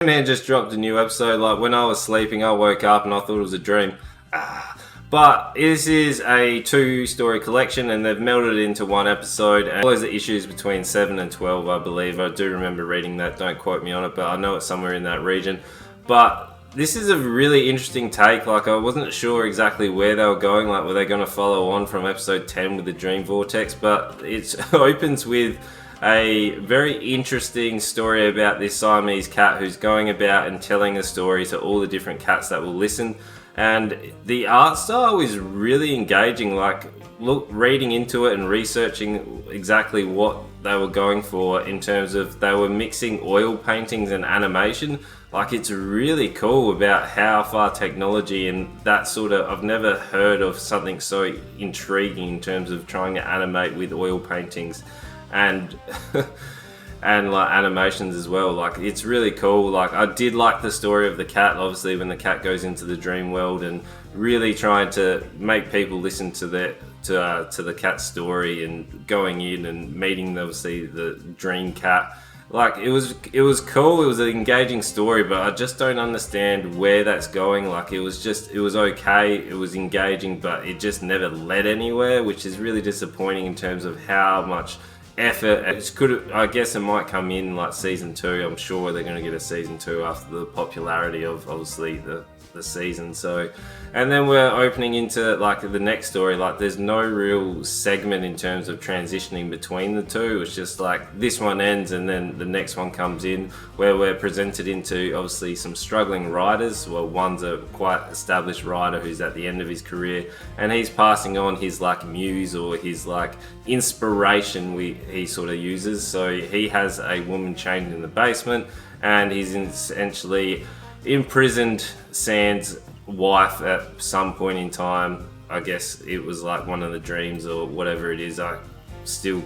Sandman just dropped a new episode. Like when I was sleeping, I woke up and I thought it was a dream. But this is a 2-story collection and they've melded it into one episode, and follows the issues between 7 and 12, I believe. I do remember reading that, don't quote me on it, but I know it's somewhere in that region. But this is a really interesting take. Like, I wasn't sure exactly where they were going. Like, were they going to follow on from episode 10 with the Dream Vortex? But it opens with a very interesting story about this Siamese cat who's going about and telling a story to all the different cats that will listen. And the art style is really engaging. Like, reading into it and researching exactly what they were going for in terms of they were mixing oil paintings and animation. Like, it's really cool about how far technology and that sort of, I've never heard of something so intriguing in terms of trying to animate with oil paintings and and like animations as well. Like, it's really cool. Like, I did like the story of the cat, obviously, when the cat goes into the dream world and really trying to make people listen to the cat's story and going in and meeting obviously the dream cat. Like, it was cool. It was an engaging story, but I just don't understand where that's going. Like, it was okay, it was engaging, but it just never led anywhere, which is really disappointing in terms of how much effort. I guess it might come in like season 2. I'm sure they're going to get a season 2 after the popularity of obviously the season. So, and then we're opening into like the next story. Like, there's no real segment in terms of transitioning between the two. It's just like this one ends and then the next one comes in, where we're presented into obviously some struggling writers. Well, one's a quite established writer who's at the end of his career, and he's passing on his like muse or his like inspiration he sort of uses. So he has a woman chained in the basement, and he's essentially imprisoned Sand's wife at some point in time. I guess it was like one of the dreams or whatever it is. I'm still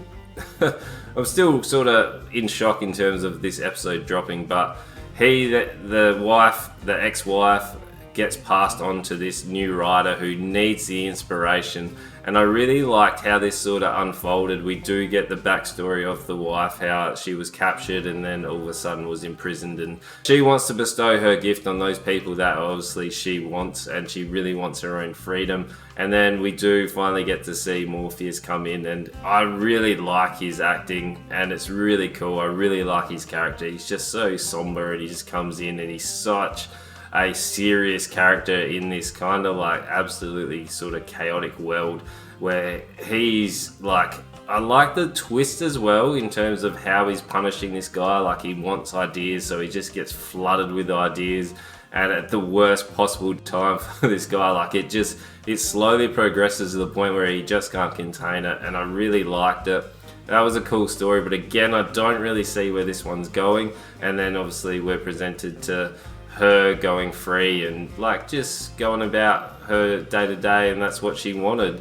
sort of in shock in terms of this episode dropping, but the ex-wife gets passed on to this new writer who needs the inspiration. And I really liked how this sort of unfolded. We do get the backstory of the wife, how she was captured and then all of a sudden was imprisoned, and she wants to bestow her gift on those people that obviously she wants, and she really wants her own freedom. And then we do finally get to see Morpheus come in, and I really like his acting, and it's really cool. I really like his character. He's just so somber, and he just comes in and he's such a serious character in this kind of like absolutely sort of chaotic world, where he's like, I like the twist as well in terms of how he's punishing this guy. Like, he wants ideas, so he just gets flooded with ideas, and at the worst possible time for this guy. Like, it slowly progresses to the point where he just can't contain it, and I really liked it. That was a cool story, but again, I don't really see where this one's going. And then obviously we're presented to her going free and like just going about her day to day, and that's what she wanted.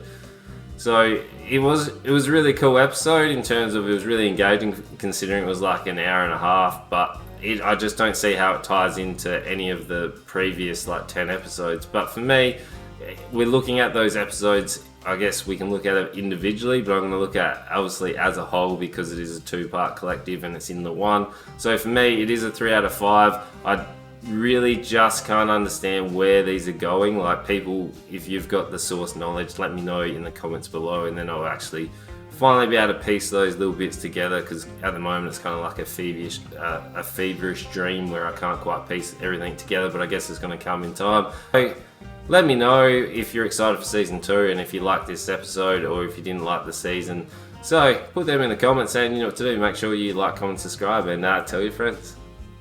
So it was a really cool episode in terms of, it was really engaging considering it was like an hour and a half, but I just don't see how it ties into any of the previous like 10 episodes. But for me, we're looking at those episodes, I guess we can look at it individually, but I'm going to look at obviously as a whole because it is a 2-part collective and it's in the one. So for me, it is a 3 out of 5. I really just can't understand where these are going. Like, people, if you've got the source knowledge, let me know in the comments below, and then I'll actually finally be able to piece those little bits together, because at the moment it's kind of like a feverish dream where I can't quite piece everything together, but I guess it's going to come in time. So let me know if you're excited for season 2 and if you liked this episode or if you didn't like the season. So put them in the comments and you know what to do. Make sure you like, comment, subscribe, and tell your friends.